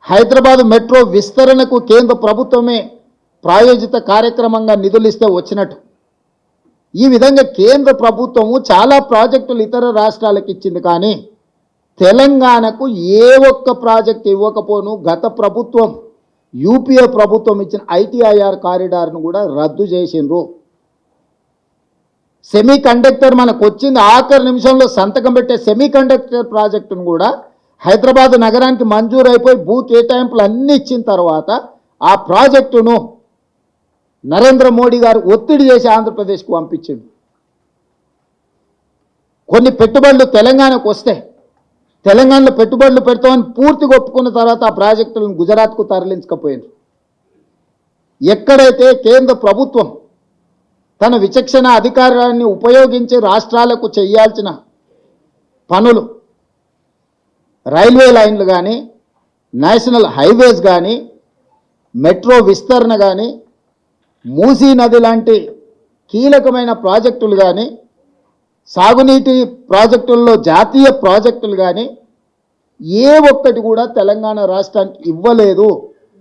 Hyderabad metro విస్తరణకు కేంద్ర ప్రభుత్వమే ప్రాయోజిత కార్యక్రమంగా నిధులు ఇస్తే వచ్చినట్టు ఈ విధంగా కేంద్ర ప్రభుత్వము చాలా ప్రాజెక్టులు ఇతర రాష్ట్రాలకు ఇచ్చింది, కానీ తెలంగాణకు ఏ ఒక్క ప్రాజెక్ట్ ఇవ్వకపోను గత ప్రభుత్వం యూపీఏ ప్రభుత్వం ఇచ్చిన ఐటీఐఆర్ కారిడార్ను కూడా రద్దు చేసిండ్రు. సెమీ కండక్టర్ మనకు వచ్చింది ఆఖరి నిమిషంలో సంతకం పెట్టే సెమీ కండక్టర్ ప్రాజెక్టును కూడా హైదరాబాద్ నగరానికి మంజూరు అయిపోయి భూ కేటాయింపులు అన్నీ ఇచ్చిన తర్వాత ఆ ప్రాజెక్టును నరేంద్ర మోడీ గారు ఒత్తిడి చేసి ఆంధ్రప్రదేశ్కు పంపించింది. కొన్ని పెట్టుబడులు తెలంగాణకు వస్తే తెలంగాణలో పెట్టుబడులు పెడతామని పూర్తిగా ఒప్పుకున్న తర్వాత ఆ ప్రాజెక్టులను గుజరాత్కు తరలించకపోయారు. ఎక్కడైతే కేంద్ర ప్రభుత్వం తన విచక్షణ అధికారాన్ని ఉపయోగించి రాష్ట్రాలకు చేయాల్సిన పనులు రైల్వే లైన్లు కానీ నేషనల్ హైవేస్ కానీ మెట్రో విస్తరణ కానీ మూసీ నది లాంటి కీలకమైన ప్రాజెక్టులు కానీ సాగునీటి ప్రాజెక్టుల్లో జాతీయ ప్రాజెక్టులు కానీ ఏ ఒక్కటి కూడా తెలంగాణ రాష్ట్రానికి ఇవ్వలేదు.